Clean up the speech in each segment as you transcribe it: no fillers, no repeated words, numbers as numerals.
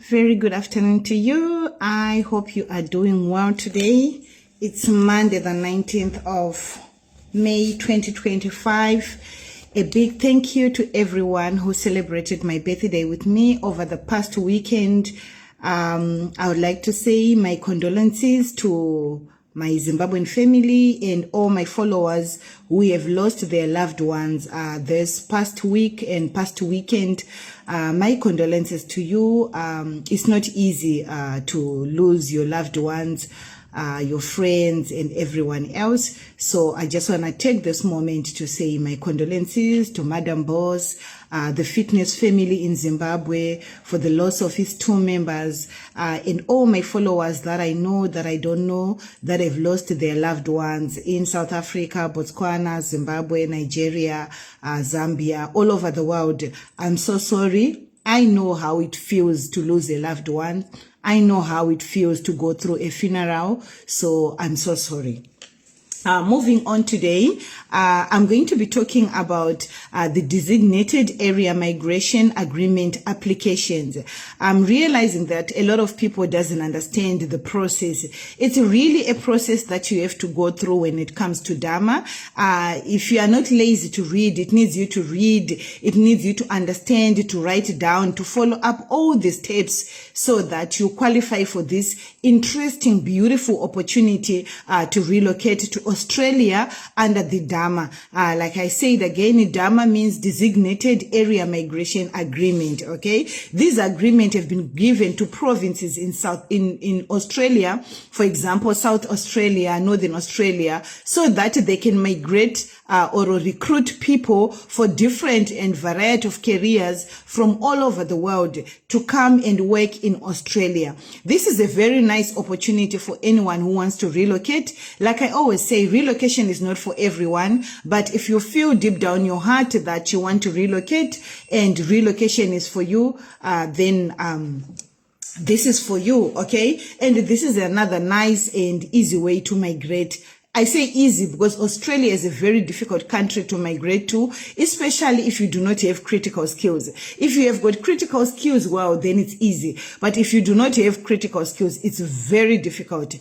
Very good afternoon to you. I hope you are doing well today. It's Monday, the 19th of May, 2025. A big thank you to everyone who celebrated my birthday with me over the past weekend. I would like to say my condolences to my Zimbabwean family and all my followers who have lost their loved ones this past week and past weekend. My condolences to you. It's not easy to lose your loved ones, your friends and everyone else. So I just want to take this moment to say my condolences to Madam Boss, the fitness family in Zimbabwe for the loss of his 2 members, and all my followers that I know, that I don't know, that have lost their loved ones in South Africa, Botswana, Zimbabwe, Nigeria, Zambia, all over the world. I'm so sorry. I know how it feels to lose a loved one. I know how it feels to go through a funeral. So I'm so sorry. Moving on today, I'm going to be talking about the designated area migration agreement applications. I'm realizing that a lot of people doesn't understand the process. It's really a process that you have to go through when it comes to DAMA. If you are not lazy to read, it needs you to read, it needs you to understand, to write down, to follow up all the steps so that you qualify for this interesting, beautiful opportunity to relocate to Australia under the DAMA. Like I said again, DAMA means Designated Area Migration Agreement. Okay, these agreements have been given to provinces in Australia, for example, South Australia, Northern Australia, so that they can migrate or recruit people for different and variety of careers from all over the world to come and work in Australia. This is a very nice opportunity for anyone who wants to relocate. Like I always say, relocation is not for everyone, but if you feel deep down your heart that you want to relocate and relocation is for you, then this is for you, okay? And this is another nice and easy way to migrate. I say easy because Australia is a very difficult country to migrate to, especially if you do not have critical skills. If you have got critical skills, well, then it's easy. But if you do not have critical skills, it's very difficult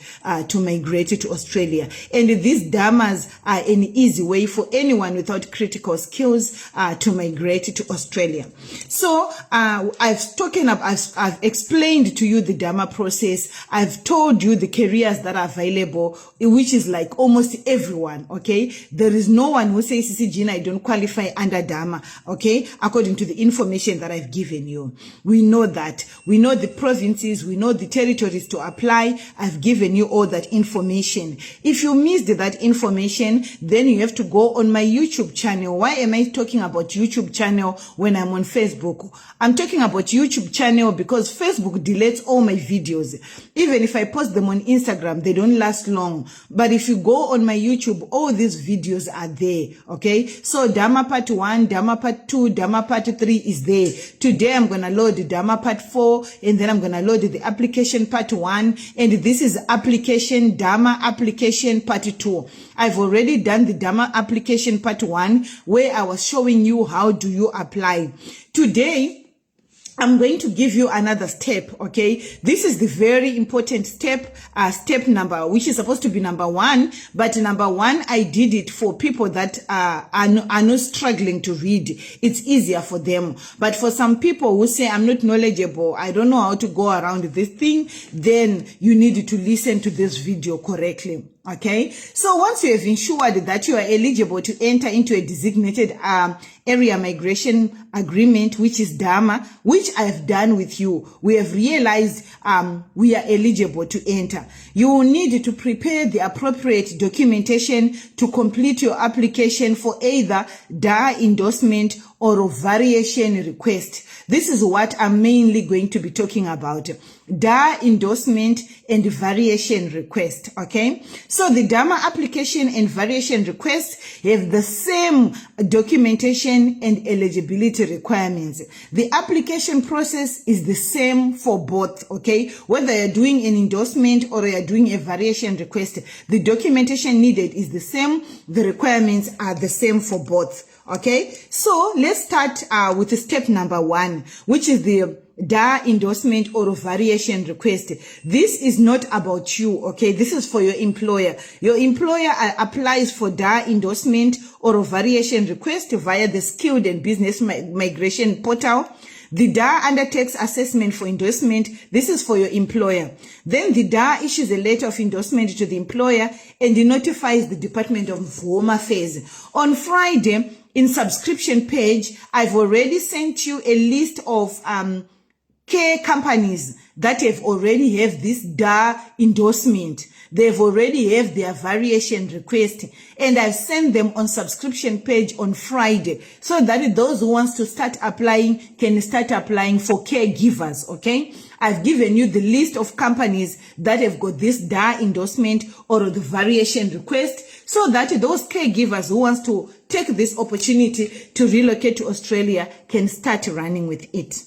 to migrate to Australia. And these DAMAs are an easy way for anyone without critical skills to migrate to Australia. So I've explained to you the DAMA process. I've told you the careers that are available, which is like almost everyone, okay? There is no one who says, Sisi Gina, I don't qualify under DAMA, okay? According to the information that I've given you. We know that. We know the provinces, we know the territories to apply. I've given you all that information. If you missed that information, then you have to go on my YouTube channel. Why am I talking about YouTube channel when I'm on Facebook? I'm talking about YouTube channel because Facebook deletes all my videos. Even if I post them on Instagram, they don't last long. But if you go on my YouTube, all these videos are there, okay? So DAMA part 1, DAMA part 2, DAMA part 3 is there. Today I'm going to load the DAMA part 4, and then I'm going to load the application part 1, and this is application, DAMA application part 2. I've already done the DAMA application part 1, where I was showing you how do you apply. Today, I'm going to give you another step, okay? This is the very important step, step number, which is supposed to be number 1, but number 1, I did it for people that are not struggling to read. It's easier for them. But for some people who say, I'm not knowledgeable, I don't know how to go around this thing, then you need to listen to this video correctly. Okay, so once you have ensured that you are eligible to enter into a designated area migration agreement, which is DAMA, which I have done with you, we have realized we are eligible to enter. You will need to prepare the appropriate documentation to complete your application for either DA endorsement or a variation request. This is what I'm mainly going to be talking about. DA endorsement and variation request, okay? So the DAMA application and variation request have the same documentation qualification and eligibility requirements. The application process is the same for both, okay? Whether you're doing an endorsement or you're doing a variation request, the documentation needed is the same. The requirements are the same for both, okay? So let's start with step number 1, which is the DA endorsement or variation request. This is not about you, okay? This is for your employer. Your employer applies for DA endorsement or variation request via the Skilled and Business Migration Portal. The DA undertakes assessment for endorsement. This is for your employer. Then the DA issues a letter of endorsement to the employer and notifies the Department of Home Affairs. On Friday, in subscription page, I've already sent you a list of care companies that already have this DA endorsement. They've already have their variation request, and I've sent them on subscription page on Friday so that those who wants to start applying can start applying for caregivers, okay? I've given you the list of companies that have got this DA endorsement or the variation request so that those caregivers who wants to take this opportunity to relocate to Australia can start running with it.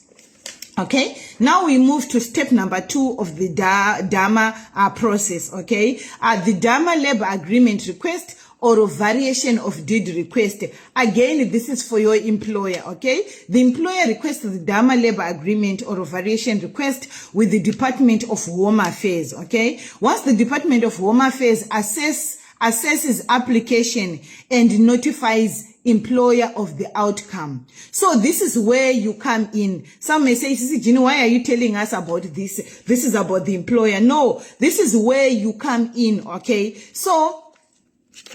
Okay, now we move to step number 2 of the DAMA process, okay? The DAMA labor agreement request or a variation of deed request. Again, this is for your employer, okay? The employer requests the DAMA labor agreement or a variation request with the Department of Home Affairs, okay? Once the Department of Home Affairs assesses application and notifies employer of the outcome. So this is where you come in. Some may say, Gino, why are you telling us about this? This is about the employer. No, this is where you come in, okay? So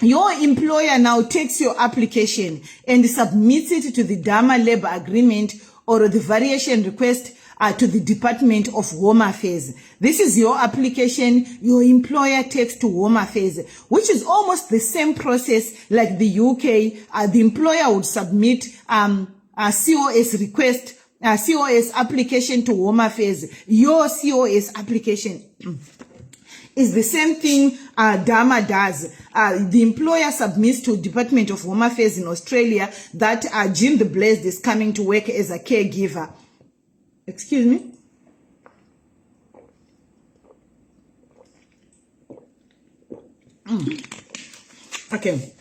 your employer now takes your application and submits it to the DAMA labor agreement or the variation request to the Department of Home Affairs. This is your application your employer takes to Home Affairs, which is almost the same process like the UK. The employer would submit a COS request, a COS application to Home Affairs. Your COS application is the same thing DAMA does. The employer submits to Department of Home Affairs in Australia that Jim the Blessed is coming to work as a caregiver. Excuse me. Okay.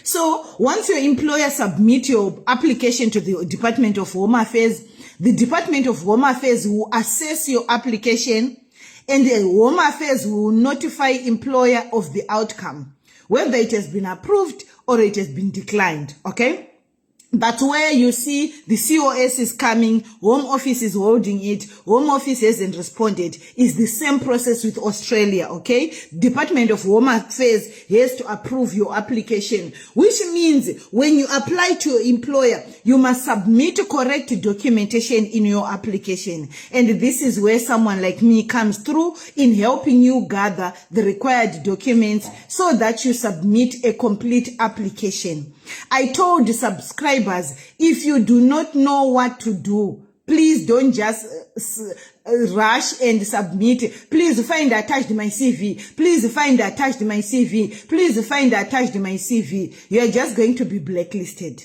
So once your employer submits your application to the Department of Home Affairs, the Department of Home Affairs will assess your application and the Home Affairs will notify employer of the outcome, whether it has been approved or it has been declined, okay? That's where you see the COS is coming, Home Office is holding it, Home Office hasn't responded. It's the same process with Australia, okay? Department of Home Affairs has to approve your application, which means when you apply to your employer, you must submit correct documentation in your application. And this is where someone like me comes through in helping you gather the required documents so that you submit a complete application. I told the subscribers, if you do not know what to do, please don't just rush and submit. Please find attached my CV. Please find attached my CV. Please find attached my CV. You are just going to be blacklisted.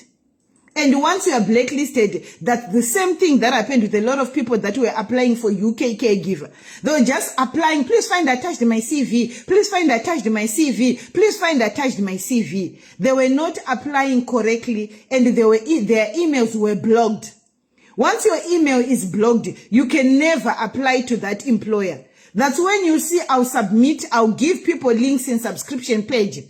And once you are blacklisted, that's the same thing that happened with a lot of people that were applying for UK caregiver. They were just applying, please find attached my CV, please find attached my CV, please find attached my CV. They were not applying correctly and their emails were blocked. Once your email is blocked, you can never apply to that employer. That's when you see I'll give people links in subscription page.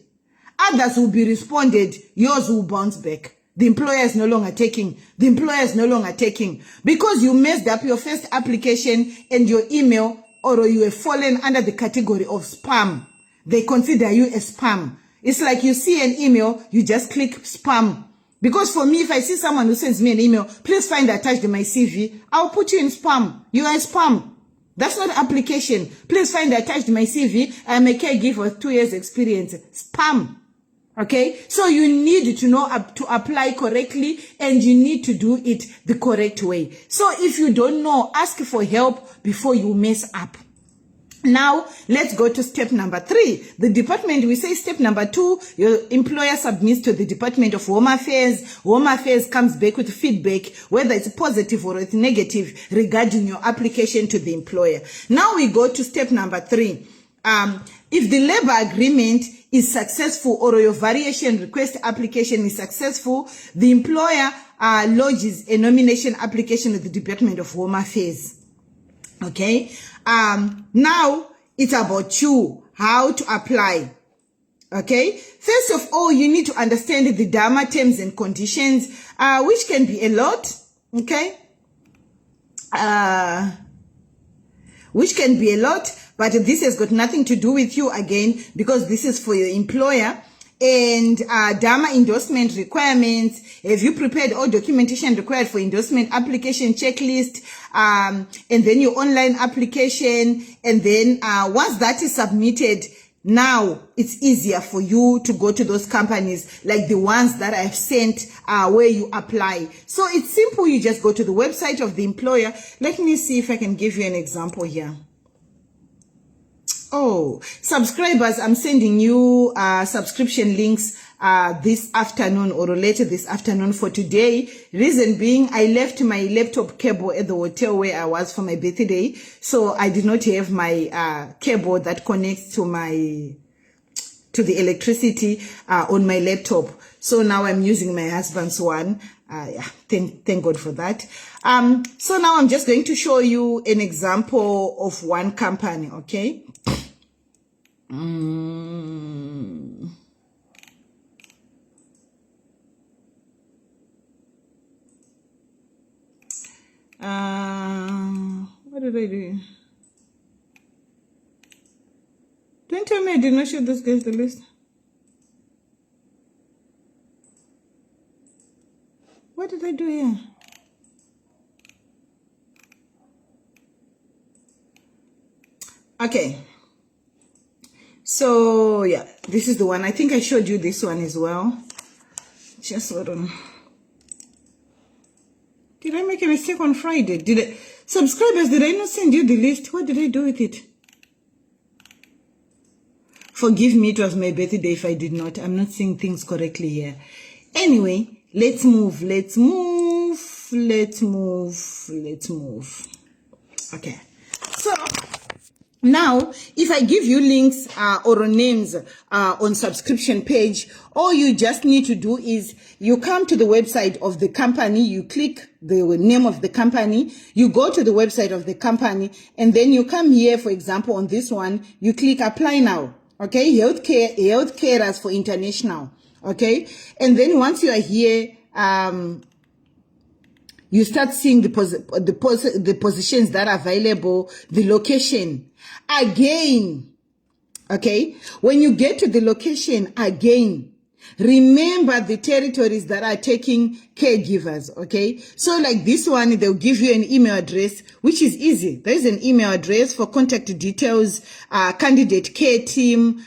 Others will be responded, yours will bounce back. The employer is no longer taking. The employer is no longer taking. Because you messed up your first application and your email, or you have fallen under the category of spam. They consider you a spam. It's like you see an email, you just click spam. Because for me, if I see someone who sends me an email, please find attached my CV, I'll put you in spam. You are a spam. That's not application. Please find attached my CV. I'm a caregiver with 2 years experience. Spam. Okay, so you need to know to apply correctly and you need to do it the correct way. So if you don't know, ask for help before you mess up. Now, let's go to step number 3. The department, we say step number 2, your employer submits to the Department of Home Affairs. Home Affairs comes back with feedback, whether it's positive or it's negative, regarding your application to the employer. Now we go to step number 3. If the labor agreement is successful or your variation request application is successful, the employer lodges a nomination application with the Department of Home Affairs. Okay, now it's about you, how to apply. Okay, first of all, you need to understand the DAMA terms and conditions, which can be a lot. Okay, which can be a lot, but this has got nothing to do with you again, because this is for your employer. And DAMA endorsement requirements. Have you prepared all documentation required for endorsement application checklist, and then your online application? And then once that is submitted, now it's easier for you to go to those companies like the ones that I've sent where you apply. So it's simple. You just go to the website of the employer. Let me see if I can give you an example here. Oh, subscribers, I'm sending you subscription links this afternoon or later this afternoon for today. Reason being, I left my laptop cable at the hotel where I was for my birthday, so I did not have my cable that connects to the electricity on my laptop. So now I'm using my husband's one. Yeah, thank God for that. So now I'm just going to show you an example of one company, okay? What did I do? Don't tell me I did not show those guys the list. What did I do here? Okay. So, yeah, this is the one. I think I showed you this one as well. Just hold on. Did I make a mistake on Friday? Subscribers, did I not send you the list? What did I do with it? Forgive me, it was my birthday if I did not. I'm not seeing things correctly here. Anyway, let's move. Okay. So, now, if I give you links or names on subscription page, all you just need to do is you come to the website of the company, you click the name of the company, you go to the website of the company, and then you come here, for example, on this one, you click apply now. Okay, healthcare for international. Okay, and then once you are here, you start seeing the positions that are available, the location. Again, okay, when you get to the location again, remember the territories that are taking caregivers, okay? So like this one, they'll give you an email address, which is easy. There's an email address for contact details, candidate care team.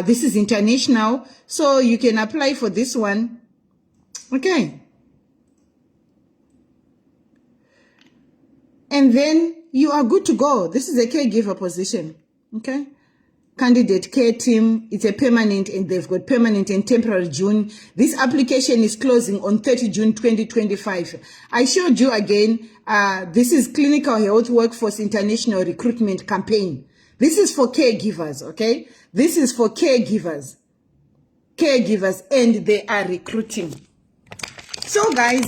This is international, so you can apply for this one, okay? And then you are good to go. This is a caregiver position, okay? Candidate care team, it's a permanent, and they've got permanent and temporary June. This application is closing on 30 June 2025. I showed you again, this is Clinical Health Workforce International Recruitment Campaign. This is for caregivers, okay? This is for caregivers, and they are recruiting. So guys,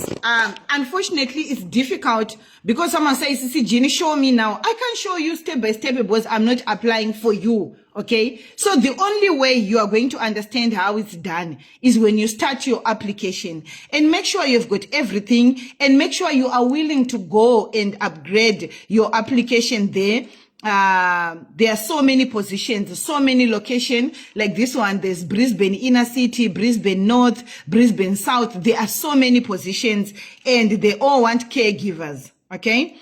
unfortunately, it's difficult because someone says, "See, Jenny, show me now." I can't show you step by step because I'm not applying for you, okay? So the only way you are going to understand how it's done is when you start your application, and make sure you've got everything, and make sure you are willing to go and upgrade your application there. There are so many positions, so many locations. Like this one, there's Brisbane Inner City, Brisbane North, Brisbane South. There are so many positions, and they all want caregivers, okay?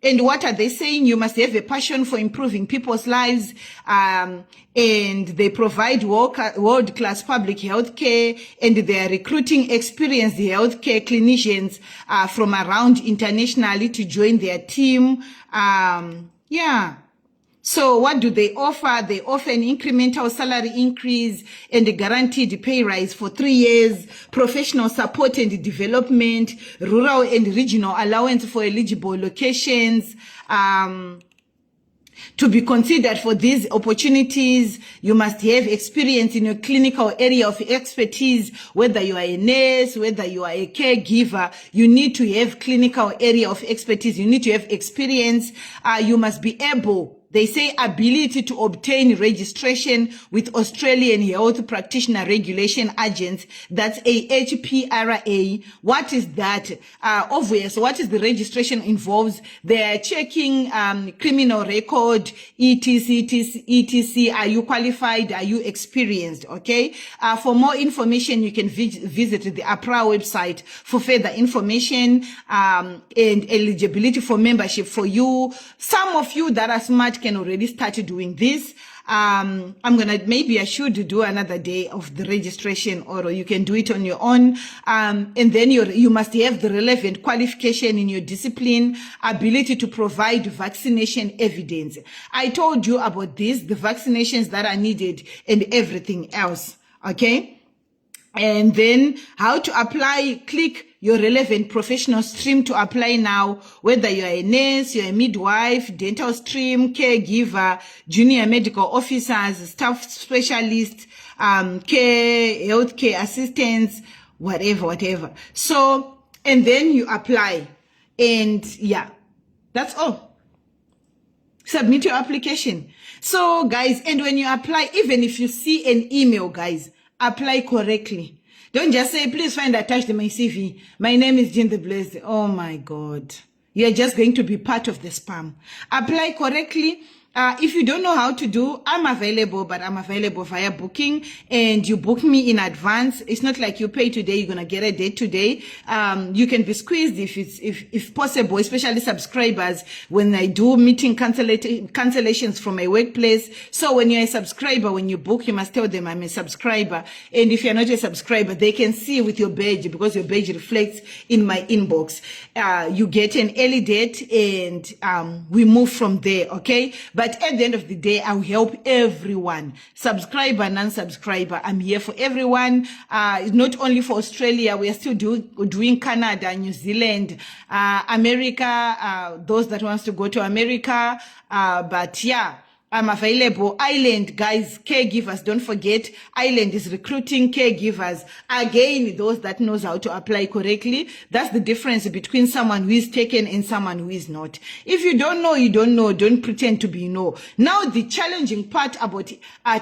And what are they saying? You must have a passion for improving people's lives, and they provide world-class public health care, and they are recruiting experienced healthcare clinicians from around internationally to join their team. Yeah, So what do they offer? They offer an incremental salary increase and a guaranteed pay rise for 3 years, professional support and development, rural and regional allowance for eligible locations. To be considered for these opportunities, you must have experience in your clinical area of expertise, whether you are a nurse, whether you are a caregiver, you need to have clinical area of expertise, you need to have experience, you must be able, they say, ability to obtain registration with Australian Health Practitioner Regulation Agents. That's AHPRA. What is that? Obvious. What is the registration involves? They are checking criminal record, etc. Are you qualified? Are you experienced? Okay. For more information, you can visit the APRA website for further information and eligibility for membership for you. Some of you that are smart can already start doing this. Maybe I should do another day of the registration, or you can do it on your own. And then you must have the relevant qualification in your discipline, ability to provide vaccination evidence. I told you about this, the vaccinations that are needed and everything else. Okay. And then how to apply, click your relevant professional stream to apply now, whether you're a nurse, you're a midwife, dental stream, caregiver, junior medical officers, staff specialists, healthcare assistants, whatever. So, and then you apply. And yeah, that's all. Submit your application. So guys, and when you apply, even if you see an email, guys, apply correctly. Don't just say, please find attached my CV. My name is Jean the Blessed. Oh my God. You're just going to be part of the spam. Apply correctly. If you don't know how to do, I'm available, but I'm available via booking, and you book me in advance. It's not like you pay today, you're going to get a date today. You can be squeezed if possible, especially subscribers, when I do meeting cancellations from my workplace. So when you're a subscriber, when you book, you must tell them I'm a subscriber. And if you're not a subscriber, they can see with your badge, because your badge reflects in my inbox. You get an early date, and we move from there, okay? But at the end of the day, I will help everyone, subscriber, non-subscriber. I'm here for everyone. Not only for Australia, we are still doing Canada, New Zealand, America, those that wants to go to America. But yeah, I'm available. Island, guys, caregivers, don't forget, Island is recruiting caregivers. Again, those that knows how to apply correctly. That's the difference between someone who is taken and someone who is not. If you don't know, you don't know. Don't pretend to be no. Now, the challenging part about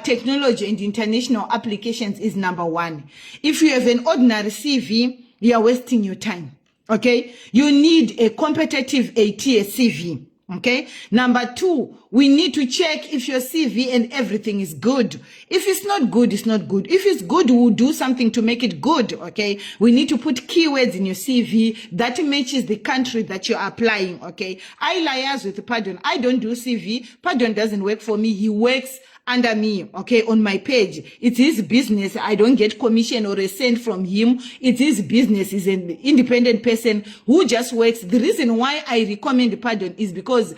technology and international applications is number one. If you have an ordinary CV, you are wasting your time. Okay? You need a competitive ATS CV. Okay. Number two, we need to check if your CV and everything is good. If it's not good, it's not good. If it's good, we'll do something to make it good. Okay. We need to put keywords in your CV that matches the country that you're applying. Okay. I liaise with Pardon. I don't do CV. Pardon doesn't work for me. He works under me, okay, on my page. It's his business. I don't get commission or a cent from him. It's his business. He's an independent person who just works. The reason why I recommend Pardon is because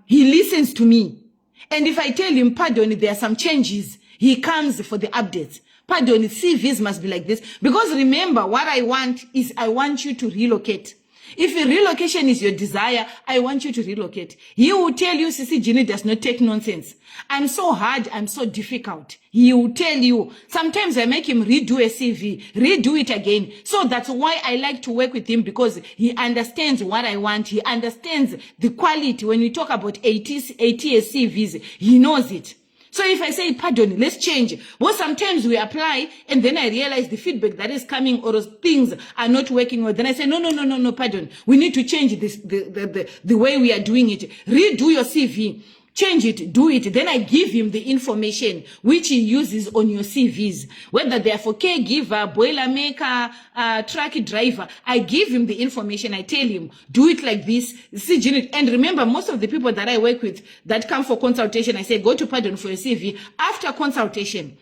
he listens to me. And if I tell him, Pardon, there are some changes, he comes for the updates. Pardon, CVs must be like this. Because remember, what I want is I want you to relocate. If a relocation is your desire, I want you to relocate. He will tell you, Sisi Ginny does not take nonsense. I'm so hard, I'm so difficult. He will tell you. Sometimes I make him redo a CV, redo it again. So that's why I like to work with him, because he understands what I want. He understands the quality. When we talk about ATS CVs, he knows it. So if I say, Pardon, let's change. Well, sometimes we apply and then I realize the feedback that is coming or things are not working well. Then I say, no, Pardon. We need to change this, the way we are doing it. Redo your CV. Change it, do it. Then I give him the information which he uses on your CVs. Whether they are for caregiver, boiler maker, truck driver. I give him the information. I tell him, do it like this. And remember, most of the people that I work with that come for consultation, I say, go to Pardon for your CV. After consultation,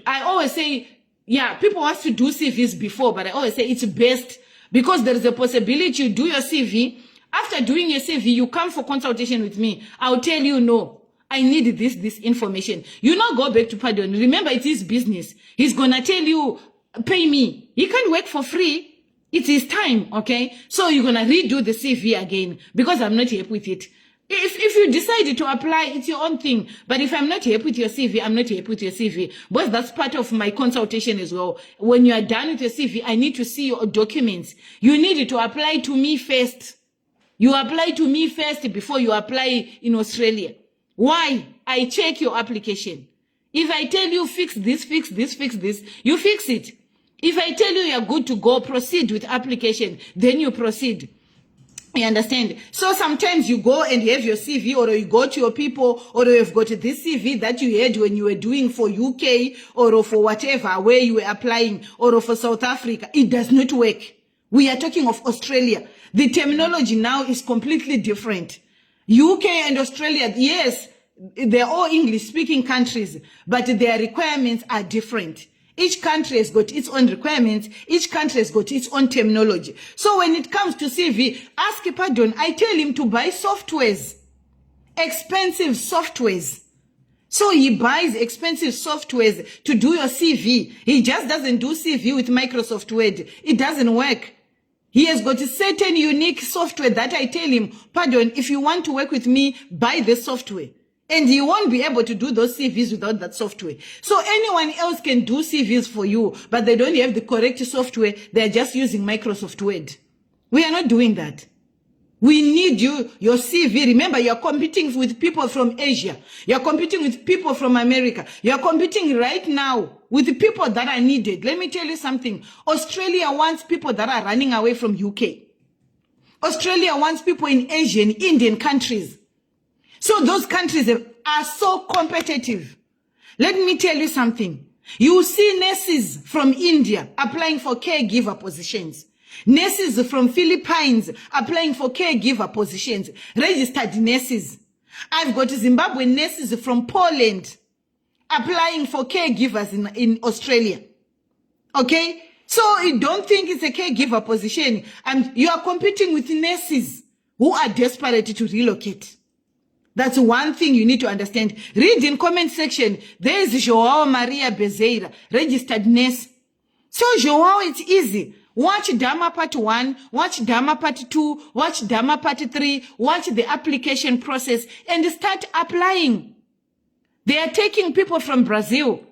I always say, yeah, people want to do CVs before, but I always say it's best because there is a possibility you do your CV. After doing your CV, you come for consultation with me. I'll tell you no. I need this information. You not go back to Pardon. Remember, it is business. He's going to tell you, pay me. He can't work for free. It's his time, okay? So you're going to redo the CV again because I'm not happy with it. If you decide to apply, it's your own thing. But if I'm not happy with your CV, I'm not happy with your CV. But that's part of my consultation as well. When you are done with your CV, I need to see your documents. You need to apply to me first. You apply to me first before you apply in Australia. Why? I check your application. If I tell you fix this, you fix it. If I tell you you're good to go, proceed with application, then you proceed. You understand? So sometimes you go and have your CV, or you go to your people, or you've got this CV that you had when you were doing for UK or for whatever, where you were applying, or for South Africa. It does not work. We are talking of Australia. The terminology now is completely different. UK and Australia, yes, they're all English-speaking countries, but their requirements are different. Each country has got its own requirements. Each country has got its own terminology. So when it comes to CV, ask Pardon. I tell him to buy softwares, expensive softwares. So he buys expensive softwares to do your CV. He just doesn't do CV with Microsoft Word. It doesn't work. He has got a certain unique software that I tell him, Pardon, if you want to work with me, buy this software. And you won't be able to do those CVs without that software. So anyone else can do CVs for you, but they don't have the correct software. They're just using Microsoft Word. We are not doing that. We need your CV. Remember, you're competing with people from Asia. You're competing with people from America. You're competing right now with the people that are needed. Let me tell you something. Australia wants people that are running away from UK. Australia wants people in Asian, Indian countries. So those countries are so competitive. Let me tell you something. You see nurses from India applying for caregiver positions. Nurses from Philippines applying for caregiver positions. Registered nurses. I've got Zimbabwean nurses from Poland applying for caregivers in Australia. Okay? So you don't think it's a caregiver position. You are competing with nurses who are desperate to relocate. That's one thing you need to understand. Read in comment section. There is Joao Maria Bezeira, registered nurse. So Joao, it's easy. Watch DAMA part 1, watch DAMA part 2, watch DAMA part 3, watch the application process and start applying. They are taking people from Brazil.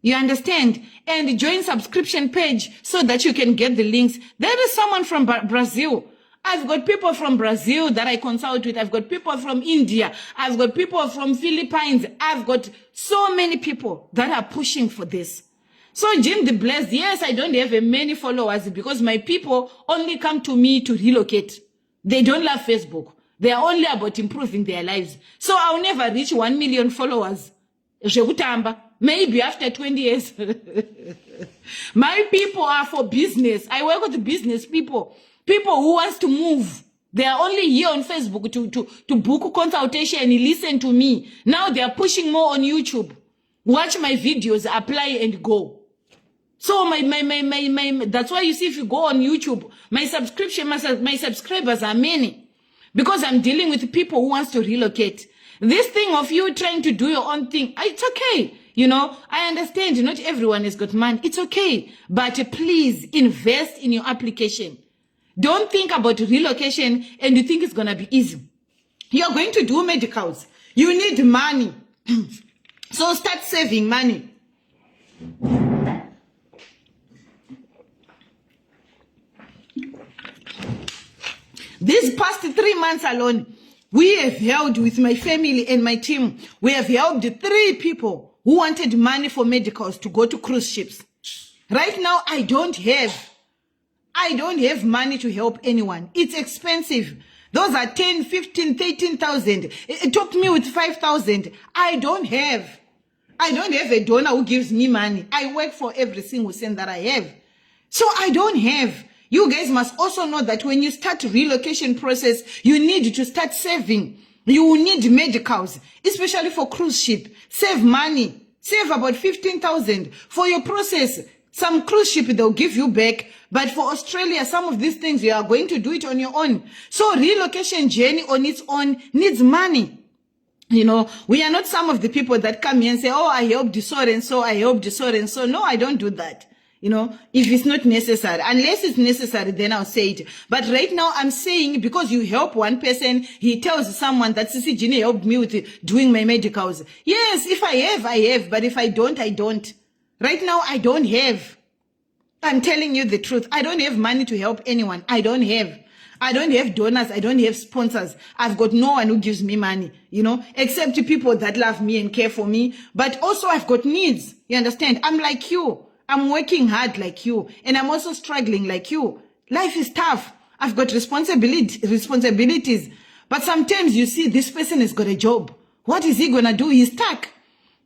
You understand? And join subscription page so that you can get the links. There is someone from Brazil. I've got people from Brazil that I consult with. I've got people from India. I've got people from Philippines. I've got so many people that are pushing for this. So Jim the Blessed, yes, I don't have many followers because my people only come to me to relocate. They don't love Facebook. They are only about improving their lives. So I'll never reach 1 million followers. Maybe after 20 years. My people are for business. I work with business people. People who wants to move. They are only here on Facebook to book consultation and listen to me. Now they are pushing more on YouTube. Watch my videos, apply and go. So that's why you see if you go on YouTube, my subscribers are many. Because I'm dealing with people who wants to relocate. This thing of you trying to do your own thing, it's okay. You know, I understand not everyone has got money. It's okay. But please invest in your application. Don't think about relocation and you think it's going to be easy. You're going to do medicals. You need money. So start saving money. These past 3 months alone, we have held with my family and my team, we have helped 3 people who wanted money for medicals to go to cruise ships. Right now, I don't have money to help anyone. It's expensive. Those are 10, 15, 13,000. It took me with 5,000. I don't have a donor who gives me money. I work for every single cent that I have. So I don't have. You guys must also know that when you start relocation process, you need to start saving. You will need medicals, especially for cruise ship. Save money. Save about 15,000 for your process. Some cruise ship, they'll give you back. But for Australia, some of these things, you are going to do it on your own. So relocation journey on its own needs money. You know, we are not some of the people that come here and say, oh, I helped so and so, I helped so and so. No, I don't do that. You know, if it's not necessary, unless it's necessary, then I'll say it. But right now I'm saying, because you help one person, he tells someone that Sisi Gini helped me with doing my medicals. Yes, if I have, I have. But if I don't, I don't. Right now, I don't have. I'm telling you the truth. I don't have money to help anyone. I don't have donors. I don't have sponsors. I've got no one who gives me money, you know, except people that love me and care for me. But also I've got needs. You understand? I'm like you. I'm working hard like you. And I'm also struggling like you. Life is tough. I've got responsibilities. But sometimes you see this person has got a job. What is he going to do? He's stuck.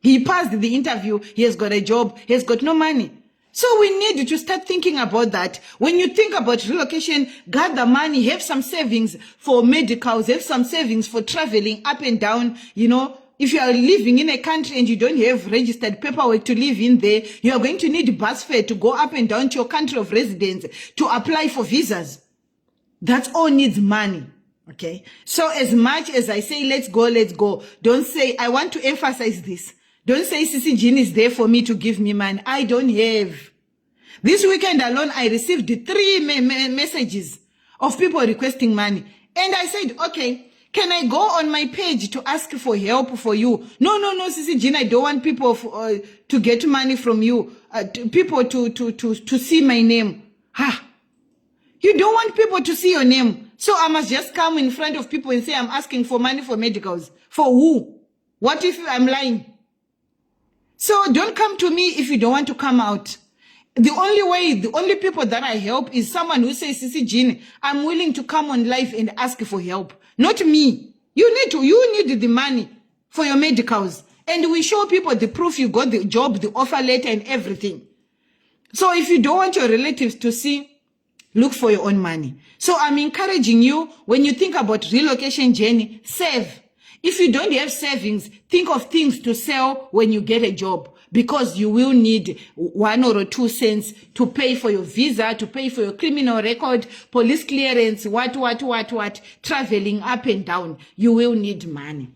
He passed the interview. He has got a job. He has got no money. So we need to start thinking about that. When you think about relocation, gather money, have some savings for medicals, have some savings for traveling up and down. You know, if you are living in a country and you don't have registered paperwork to live in there, you are going to need bus fare to go up and down to your country of residence to apply for visas. That all needs money. Okay. So as much as I say, let's go, don't say, I want to emphasize this. Don't say Sisi Gini is there for me to give me money. I don't have. This weekend alone, I received 3 messages of people requesting money. And I said, okay, can I go on my page to ask for help for you? No, Sisi Gini, I don't want people to get money from you. People to see my name. Ha! You don't want people to see your name. So I must just come in front of people and say I'm asking for money for medicals. For who? What if I'm lying? So don't come to me if you don't want to come out. The only people that I help is someone who says, Sisi Gini, I'm willing to come on live and ask for help. Not me. You need the money for your medicals. And we show people the proof you got the job, the offer letter and everything. So if you don't want your relatives to see, look for your own money. So I'm encouraging you, when you think about relocation journey, save. If you don't have savings, think of things to sell when you get a job, because you will need 1 or 2 cents to pay for your visa, to pay for your criminal record, police clearance, what, traveling up and down. You will need money.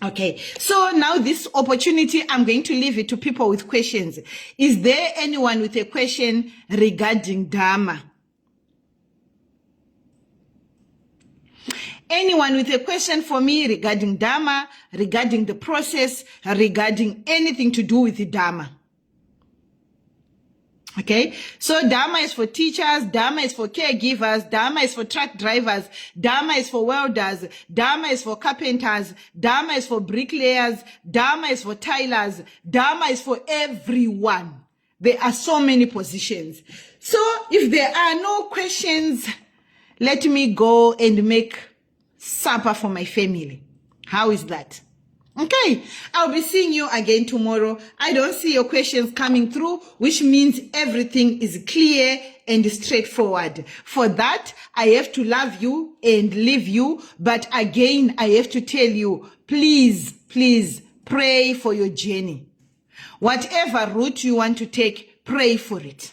Okay, so now this opportunity, I'm going to leave it to people with questions. Is there anyone with a question regarding DAMA? Anyone with a question for me regarding DAMA, regarding the process, regarding anything to do with the DAMA? Okay, so DAMA is for teachers, DAMA is for caregivers, DAMA is for truck drivers, DAMA is for welders, DAMA is for carpenters, DAMA is for bricklayers, DAMA is for tilers, DAMA is for everyone. There are so many positions. So if there are no questions, let me go and make supper for my family. How is that? Okay, I'll be seeing you again tomorrow. I don't see your questions coming through, which means everything is clear and straightforward. For that, I have to love you and leave you. But again, I have to tell you, please pray for your journey. Whatever route you want to take, pray for it.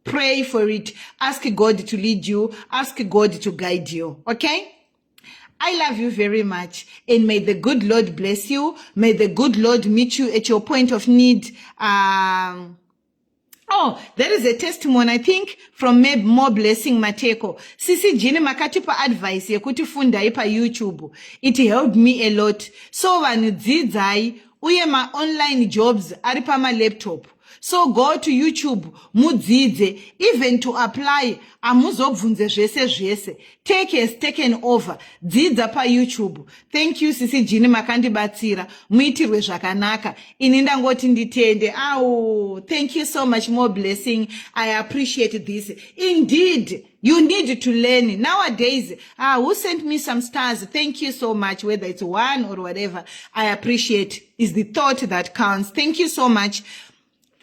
Pray for it. Ask God to lead you. Ask God to guide you. Okay? I love you very much, and may the good Lord bless you. May the good Lord meet you at your point of need. Oh, there is a testimony, I think, from More Blessing Mateko. Sisi Gini makatipa advice yekuti funda ipa YouTube. It helped me a lot. So vanidzidzai uye ma online jobs aripa ma laptop. So go to YouTube, mudzidze, even to apply, amuzobvunze zvese. Tech has taken over. Dzidza pa YouTube. Thank you, Sisi Gini makandibatsira. Muitirwe zvakanaka. Ini ndangoti nditende. Thank you so much, More Blessing. I appreciate this. Indeed, you need to learn. Nowadays, who sent me some stars? Thank you so much, whether it's 1 or whatever. I appreciate. It's the thought that counts. Thank you so much.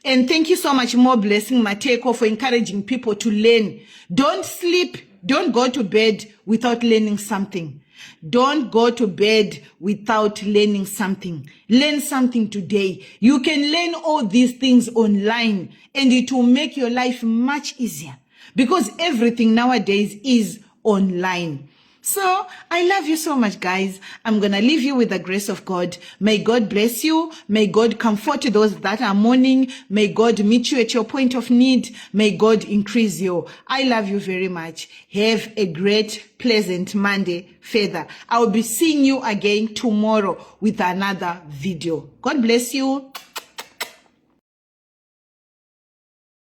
And thank you so much, More Blessing Mateko, for encouraging people to learn. Don't sleep. Don't go to bed without learning something. Don't go to bed without learning something. Learn something today. You can learn all these things online, and it will make your life much easier, because everything nowadays is online. So I love you so much, guys. I'm going to leave you with the grace of God. May God bless you. May God comfort those that are mourning. May God meet you at your point of need. May God increase you. I love you very much. Have a great, pleasant Monday further. I will be seeing you again tomorrow with another video. God bless you.